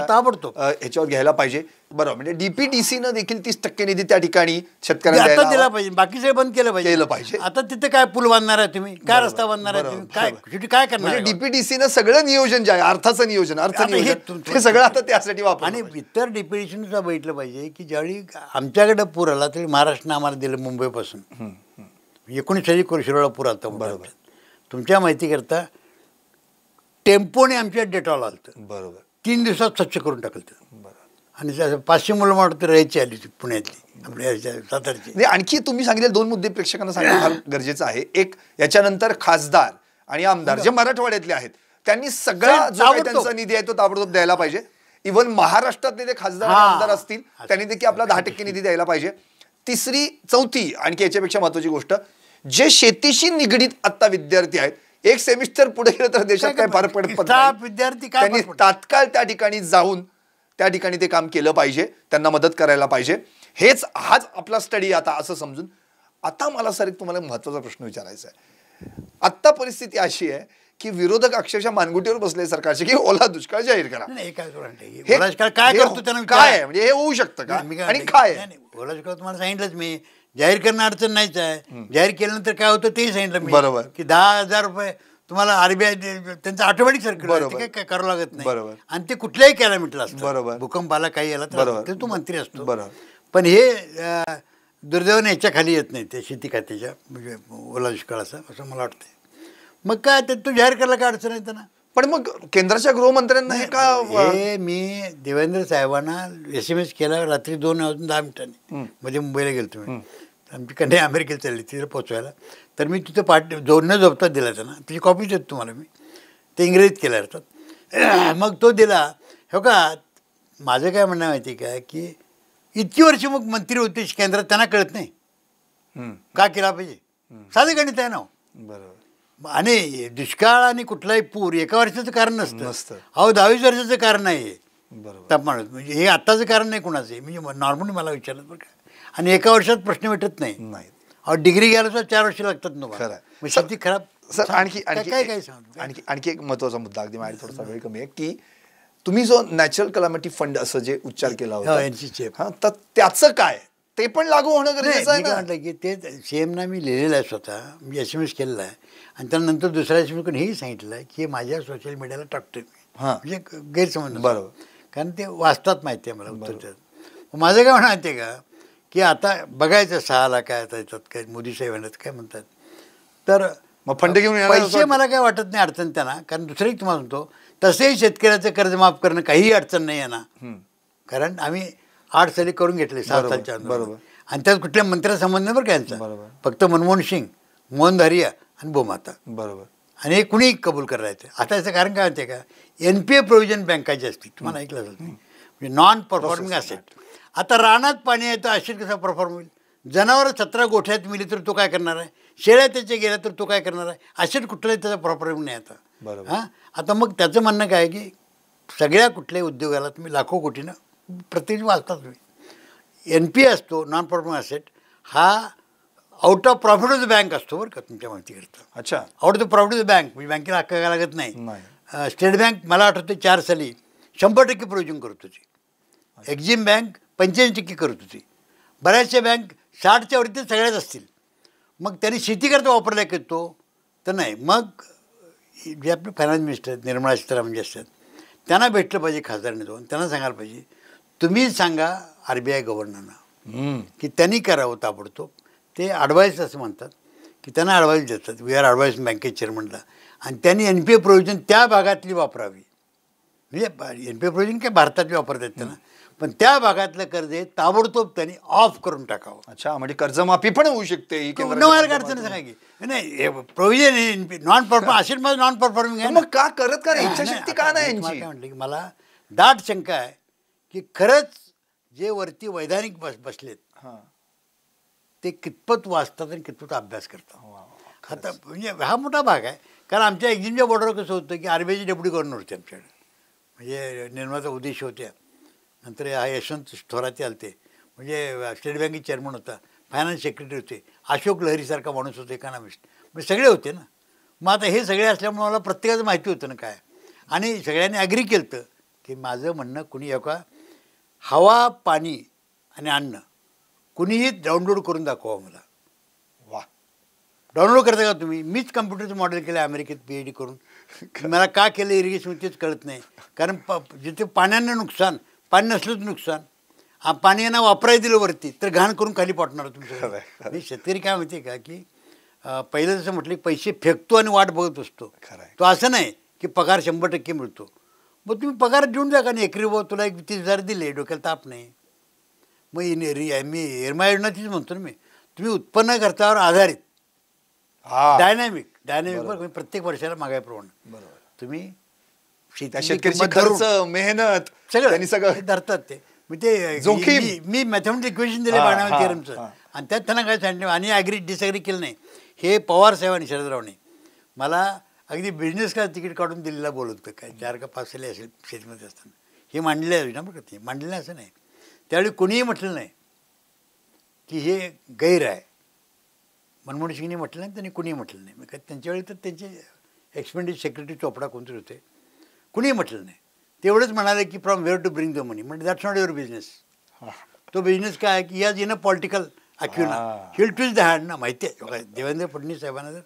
ताबडतोब ह्याच्यावर घ्यायला पाहिजे. बरोबर. म्हणजे DPDCनं देखील 30% निधी त्या ठिकाणी शेतकऱ्यांना दिला पाहिजे, बाकी सगळं बंद केलं पाहिजे. आता तिथे काय पूल बांधणार आहे तुम्ही, काय रस्ता बांधणार आहे तुम्ही, काय शेवटी काय करणार. म्हणजे DPDCनं सगळं नियोजन जे आहे, अर्थाचं नियोजन, हे सगळं आता त्यासाठी वापर. आणि इतर DPDCनं सुद्धा बघितलं पाहिजे की ज्यावेळी आमच्याकडे पूर आला तरी महाराष्ट्रानं आम्हाला दिलं मुंबईपासून 19 शिरोळा पूर आलता. बरोबर. तुमच्या माहितीकरता टेम्पोने आमच्या डेटॉल आलं. बरोबर. 3 दिवसात स्वच्छ करून टाकलं. आणि 500 मुलं वाटतं राहायची आली पुण्यातली, आपल्या सातारची. आणखी तुम्ही सांगितले 2 मुद्दे प्रेक्षकांना सांगणं फार गरजेचं आहे. एक, याच्यानंतर खासदार आणि आमदार जे मराठवाड्यातले आहेत त्यांनी सगळा जो काही त्यांचा निधी आहे तो ताबडतोब द्यायला पाहिजे. इव्हन महाराष्ट्रातले जे खासदार आणि आमदार असतील त्यांनी देखील आपला 10% निधी द्यायला पाहिजे. चौथी आणखी याच्यापेक्षा महत्वाची गोष्ट, जे शेतीशी निगडीत आता विद्यार्थी आहेत, एक सेमिस्टर पुढे गेलं तर देशात काय फार पडत नाही. विद्यार्थी त्यांनी तात्काळ त्या ठिकाणी जाऊन त्या ठिकाणी ते काम केलं पाहिजे, त्यांना मदत करायला पाहिजे. हाच आपला स्टडी आता असं समजून. आता मला सर एक तुम्हाला महत्वाचा प्रश्न विचारायचा आहे. आत्ता परिस्थिती अशी आहे की विरोधक अक्षरशः मानगुटीवर बसले सरकारचे की ओला दुष्काळ जाहीर करा. काय करतो त्यांना काय आहे म्हणजे हे होऊ शकतं का आणि काय ओला दुष्काळ तुम्हाला सांगितलंच मी. जाहीर करणं अडचण नाहीच आहे. जाहीर केल्यानंतर काय होतं तेही सांगितलं मी. बरोबर की 10,000 रुपये तुम्हाला आरबीआय त्यांचं ऑटोमॅटिक सर्क्युलर काय करावं लागत नाही. बरोबर. आणि ते कुठल्याही कॅलामिटीला असतं. बरोबर. भूकंपाला काही आला तर तो मंत्री असतो. बरोबर. पण हे दुर्दैवाने ह्याच्या खाली येत नाही ते शेती खात्याच्या म्हणजे ओला दुष्काळाचा असं मला वाटतं. मग काय ते तू जाहीर करायला काय अडचण आहे त्यांना. पण मग केंद्राच्या गृहमंत्र्यांना हे का हे मी देवेंद्र साहेबांना SMS केला रात्री 2:10 मध्ये मुंबईला गेलो तुम्ही. आमची कन्या अमेरिकेला चालली तिथे पोचवायला. तर मी तिथं जोडणं झोपतात दिला त्यांना. त्याची कॉपी देतो तुम्हाला मी. ते इंग्रजीत केलं अर्थात. मग तो दिला. हो का माझं काय म्हणणं माहिती का की इतकी वर्ष मग मंत्री होते केंद्रात त्यांना कळत नाही का केला पाहिजे. साधं गणित आहे ना. बरोबर. आणि दुष्काळ आणि कुठलाही पूर एका वर्षाचं कारण नसतं. अहो 22 वर्षाचं कारण आहे तापमान. म्हणजे हे आत्ताचं कारण नाही कुणाचं. म्हणजे नॉर्मली मला विचारलं बरं का. आणि एका वर्षात प्रश्न भेटत नाही. अहो डिग्री घ्यायला सुद्धा 4 वर्ष लागतात ना. खरं शेती खराब. सर आणखी काय सांगतो आणखी एक महत्वाचा मुद्दा, अगदी माझ्या थोडासा वेळ कमी आहे, की तुम्ही जो नॅचरल कलॅमिटी फंड असं जे उच्चार केला होता तर त्याचं काय ते पण लागू होणं गरजेचं आहे ना. म्हटलं की ते CMना मी लिहिलेलं आहे स्वतः. मी SMS केलेला आहे. आणि त्यानंतर दुसऱ्या SMS कडून हेही सांगितलं आहे की माझ्या सोशल मीडियाला टाकतो मी. म्हणजे गैरसमज. बरोबर. कारण ते वाचतात माहिती आहे मला उत्तर त्यात. माझं काय म्हणणं आहे का की आता बघायचं 6ला काय आता येतात काय मोदी साहेबांना काय म्हणतात. तर मग फंड घेऊन पैसे मला काय वाटत नाही अडचण त्यांना. कारण दुसरंही तुम्हाला म्हणतो तसेही शेतकऱ्याचं कर्ज माफ करणं काहीही अडचण नाही आहे ना. कारण आम्ही 8 साली करून घेतले 7 सालच्या. बरोबर. आणि त्यात कुठल्या मंत्र्याचा संबंध नाही बरं का यांचा. फक्त मनमोहन सिंग, मोहन धारिया आणि भूमाता. बरोबर. आणि हे कुणीही कबूल करायचं. आता याचं कारण काय माहिती आहे का NPA प्रोव्हिजन बँकाची असते. तुम्हाला ऐकलं असेल म्हणजे नॉन परफॉर्मिंग असेट. आता रानात पाणी आहे तर असेट कसा परफॉर्म होईल. जनावरं 17 गोठ्यात मिली तर तो काय करणार आहे. शेळ्या त्याच्या गेल्या तर तो काय करणार आहे. असेट कुठलाही त्याचा परफॉर्मिंग नाही आता. हां आता मग त्याचं म्हणणं काय की सगळ्या कुठल्याही उद्योगाला तुम्ही लाखो कोटीनं प्रतिनिधी वाचता तुम्ही. NPA असतो नॉन परफॉर्मिंग असेट हा out of profit of the bank असतो बरं का तुमच्या माहिती करता. अच्छा. Out of the profit of the bank म्हणजे बँकेला हक्क काय लागत नाही. स्टेट बँक मला आठवते 4 साली 100% प्रोव्हिजन करत होती. एक्झिम बँक 85% करत होती. बऱ्याचशा बँक 60च्या वरती सगळ्याच असतील. मग त्यांनी शेती करता वापरला तो तर नाही. मग जे आपले फायनान्स मिनिस्टर निर्मला सीतारामन जे असतात त्यांना भेटलं पाहिजे खासदारांनी जाऊन. त्यांना सांगायला पाहिजे तुम्ही सांगा RBI गव्हर्नरना की त्यांनी करावं ताबडतोब. ते ॲडवाईस असं म्हणतात की त्यांना ॲडवाईस देतात. वी आर ॲडवाईस बँकेचे चेअरमनला. आणि त्यांनी NPA प्रोव्हिजन त्या भागातली वापरावी. म्हणजे NPA प्रोव्हिजन काय भारतातली वापरतात त्यांना. पण त्या भागातलं कर्ज हे ताबडतोब त्यांनी ऑफ करून टाकावं. अच्छा म्हणजे कर्जमाफी पण होऊ शकते. अडचण सांगा की नाही प्रोव्हिजन नॉन परफॉर्म असेट मध्ये नॉन परफॉर्मिंग आहे. मग का करत का इच्छाशक्ती का नाही यांची. काय म्हटलं की मला दाट शंका आहे की खरंच जे वरती वैधानिक बसलेत ते कितपत वाचतात आणि कितपत अभ्यास करतात. आता म्हणजे हा मोठा भाग आहे. कारण आमच्या एक्झिमच्या बॉर्डरवर कसं होतं की RBIचे डेप्युटी गव्हर्नर होते आमच्याकडे. म्हणजे निर्मलाचा उद्देश होत्या. नंतर हा यशवंत थोरात आलते म्हणजे स्टेट बँकेचे चेअरमन होता. फायनान्स सेक्रेटरी होते. अशोक लहरीसारखा माणूस होता इकॉनॉमिस्ट. म्हणजे सगळे होते ना. मग आता हे सगळे असल्यामुळे मला प्रत्येकाचं माहिती होतं ना काय. आणि सगळ्यांनी ॲग्री केलं होतं की माझं म्हणणं कुणी का हवा पाणी आणि अन्न कुणीही डाउनलोड करून दाखवा मला. वा डाउनलोड करता का तुम्ही. मीच कम्प्युटरचं मॉडेल केलं अमेरिकेत PhD करून. मला का केलं इरिगेशन तेच कळत नाही. कारण जिथे पाण्यानं नुकसान पाणी नसलं तर नुकसान. पाणी यांना वापरायला दिलं वरती तर घाण करून खाली पाठवणार तुमचं. शेतकरी काय माहिती आहे का की पहिलं जसं म्हटलं पैसे फेकतो आणि वाट बघत असतो. तो असं नाही की पगार 100% मिळतो. मग तुम्ही पगार देऊन द्या का नाही. एकरी तुला 30,000 दिले डोक्याला ताप नाही. मग मी एरमा योजना तीच म्हणतो ना मी. तुम्ही उत्पन्न खर्चावर आधारित डायनॅमिक डायनॅमिक प्रत्येक वर्षाला महागाईप्रमाणे. बरोबर. तुम्ही त्या शेतकऱ्याची खर्च, मेहनत त्यांनी सगळं धरतात ते. मग ते मी मॅथमॅटिक्स इक्वेशन दिले बाणावळ थिअरमचं, आणि त्यात त्यांना काय सांगितलं आणि डिसॲग्री केलं नाही. हे पवार साहेबांनी, शरदरावने मला अगदी बिझनेस क्लास तिकीट काढून दिल्लीला बोलत होतं, काय 4 का 5 साली असेल शेतीमध्ये असताना. हे मांडले आहे ना, बघा ते मांडलेलं असं नाही. त्यावेळी कोणीही म्हटलं नाही की हे गैर आहे. मनमोहन सिंगने म्हटलं नाही, त्यांनी कुणीही म्हटलं नाही. मग त्यांच्यावेळी तर त्यांचे एक्सपेंडिचर सेक्रेटरी चोपडा कोणतरी होते, कुणीही म्हटलं नाही. तेवढंच म्हणाले की from where to bring the money. म्हणजे दॅट्स नॉट युअर बिझनेस. तो बिझनेस काय आहे की याज इन अ पॉलिटिकल अक्युना हिल ट्विस्ट द हँड ना. माहिती आहे देवेंद्र फडणवीस साहेबांना जर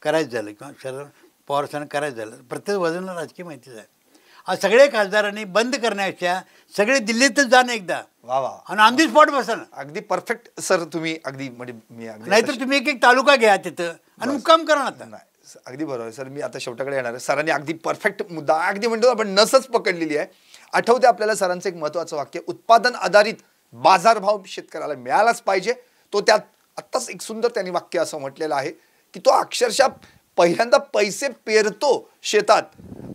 करायचं झालं किंवा शरद पवार साहेबांना करायचं झालं, प्रत्येक बाजूला राजकीय माहितीच आहे. सगळे खासदारांनी बंद करण्यापेक्षा सगळे दिल्लीतच जा ना एकदा, वा वा, आणि ऑन दी स्पॉट बसा ना. अगदी परफेक्ट सर. तुम्ही अगदी म्हणजे मी अगदी नाहीतर तुम्ही एक तालुका घ्या तिथं आणि मुक्काम करा ना. नाही, अगदी बरोबर सर. मी आता शेवटाकडे येणार आहे. सरांनी अगदी परफेक्ट मुद्दा, अगदी म्हणतो आपण नसच पकडलेली आहे. आठवते आपल्याला सरांचं एक महत्त्वाचं वाक्य, उत्पादन आधारित बाजारभाव शेतकऱ्याला मिळालाच पाहिजे. तो त्यात आत्ताच एक सुंदर त्यांनी वाक्य असं म्हटलेलं आहे की तो अक्षरशः पहिल्यांदा पैसे पेरतो शेतात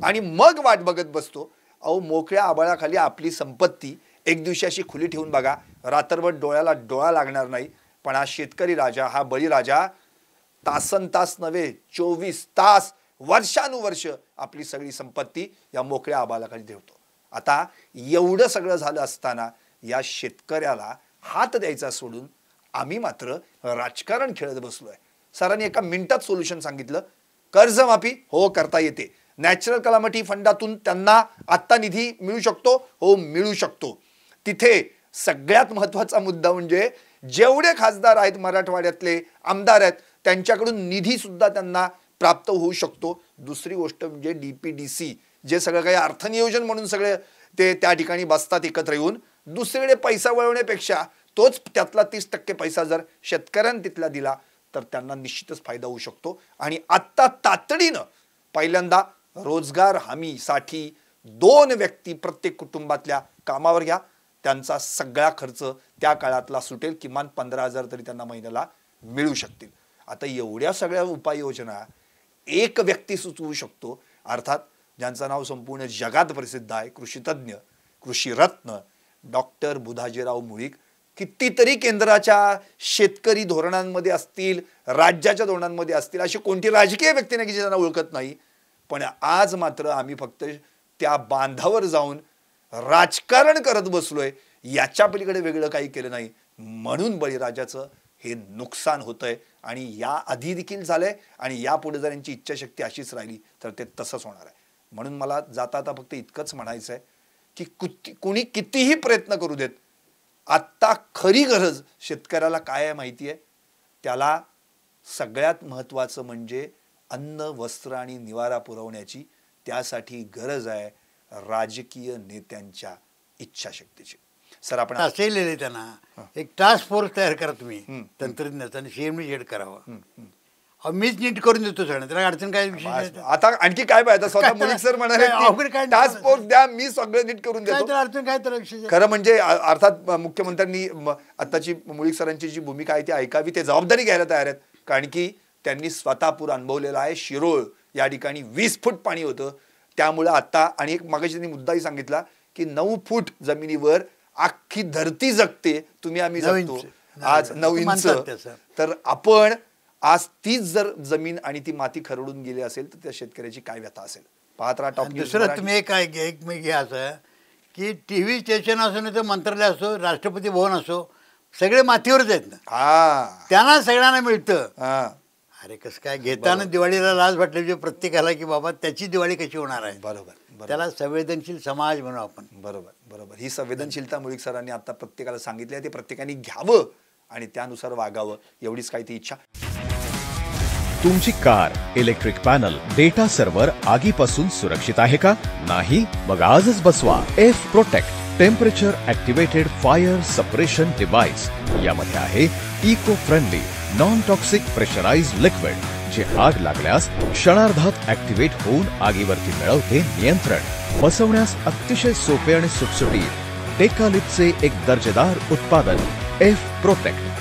आणि मग वाट बघत बसतो. अहो, मोकळ्या आभाळाखाली आपली संपत्ती एक दिवशी अशी खुली ठेवून बघा, रात्रभर डोळ्याला डोळा लागणार नाही. पण हा शेतकरी राजा, हा बळीराजा तासनतास नव्हे 24 तास वर्षानुवर्ष आपली सगळी संपत्ती या मोकळ्या आभाळाखाली ठेवतो. आता एवढं सगळं झालं असताना या शेतकऱ्याला हात द्यायचा सोडून आम्ही मात्र राजकारण खेळत बसलोय. सरांनी एका मिनिटात सोल्युशन सांगितलं. कर्जमाफी हो करता येते. नॅचरल कलामिटी फंडातून त्यांना आत्ता निधी मिळू शकतो, हो मिळू शकतो. तिथे सगळ्यात महत्त्वाचा मुद्दा म्हणजे जेवढे खासदार आहेत मराठवाड्यातले, आमदार आहेत, त्यांच्याकडून निधी सुद्धा त्यांना प्राप्त होऊ शकतो. दुसरी गोष्ट म्हणजे DPDC, जे सगळं काही अर्थनियोजन म्हणून सगळे ते त्या ठिकाणी बसतात एकत्र येऊन, दुसरीकडे पैसा वळवण्यापेक्षा तोच त्यातला 30% पैसा जर शेतकऱ्यांना तिथला दिला तर त्यांना निश्चितच फायदा होऊ शकतो. आणि आत्ता तातडीनं पहिल्यांदा रोजगार हमीसाठी 2 व्यक्ती प्रत्येक कुटुंबातल्या कामावर घ्या. त्यांचा सगळा खर्च त्या काळातला सुटेल. किमान 15,000 तरी त्यांना महिन्याला मिळू शकतील. आता एवढ्या सगळ्या उपाययोजना एक व्यक्ती सुचवू शकतो. अर्थात ज्यांचं नाव संपूर्ण जगात प्रसिद्ध आहे, कृषीतज्ञ, कृषीरत्न डॉक्टर बुधाजीराव मुळीक. कितीतरी केंद्राच्या शेतकरी धोरणांमध्ये असतील, राज्याच्या धोरणांमध्ये असतील, अशी कोणती राजकीय व्यक्ती नाही की ज्यांना ओळखत नाही. पण आज मात्र आम्ही फक्त त्या बांधावर जाऊन राजकारण करत बसलोय, याच्या पलीकडे वेगळं काही केलं नाही. म्हणून बळीराजाचं हे नुकसान होतंय. आणि या आधी देखील झालंय आणि यापुढे जर यांची इच्छाशक्ती अशीच राहिली तर ते तसंच होणार आहे. म्हणून मला जाता आता फक्त इतकंच म्हणायचं आहे की कुणी कितीही प्रयत्न करू देत, आत्ता खरी गरज शेतकऱ्याला काय आहे माहिती आहे? त्याला सगळ्यात महत्त्वाचं म्हणजे अन्न, वस्त्र आणि निवारा पुरवण्याची. त्यासाठी गरज आहे राजकीय नेत्यांच्या इच्छाशक्तीची. सर, आपण असेल त्यांना एक टास्क फोर्स तयार करा तुम्ही तंत्रज्ञाचा आणि CMD हेड करावा. मीच नीट करून देतो सर, त्याला अडचण काय विषय. आता आणखी काय पाहिजे? स्वतः मुलीक सर म्हणाले टास्क फोर्स द्या, मी सगळं नीट करून देतो. अडचण काय त्याला विषय. खरं म्हणजे अर्थात मुख्यमंत्र्यांनी आताची मुलीक सरांची जी भूमिका आहे ती ऐकावी. ते जबाबदारी घ्यायला तयार आहेत, कारण की त्यांनी स्वतः पूर अनुभवलेला आहे. शिरोळ या ठिकाणी 20 फूट पाणी होतं. त्यामुळे आता आणि एक मागाशी त्यांनी मुद्दाही सांगितला की 9 फूट जमिनीवर अख्खी धरती जगते. तुम्ही आम्ही जगतो आज 9 इंच. तर आपण आज तीच जर जमीन आणि ती माती खरडून गेली असेल तर त्या शेतकऱ्याची काय व्यथा असेल. पाहत राहा टॉप न्यूज. दुसरं तुम्ही एक घ्या असं की TV स्टेशन असो नाही तर मंत्रालय असो, राष्ट्रपती भवन असो, सगळे मातीवरच आहेत ना. त्यांना सगळ्यांना मिळतं. अरे कसं काय घेताना दिवाळीला लाज वाटली प्रत्येकाला की बाबा त्याची दिवाळी कशी होणार आहे. बरोबर. त्याला संवेदनशील समाज म्हणू आपण. बरोबर. ही संवेदनशीलता मुळीक सरांनी आता प्रत्येकाला सांगितली आहे. ते प्रत्येकाने घ्यावं आणि त्यानुसार वागावं, एवढीच काही ती इच्छा. तुमची car, electric panel, data server आगीपासून सुरक्षित आहे का? नाही? मग आजच बसवा F protect temperature activated fire suppression device. यामध्ये आहे eco friendly non toxic pressurised liquid, जे आग लागल्यास क्षणार्धात ॲक्टिवेट होऊन आगीवरती मिळवते नियंत्रण. बसवण्यास अतिशय सोपे आणि सुटसुटीत. टेकालिपचे एक दर्जेदार उत्पादन एफ प्रोटेक्ट.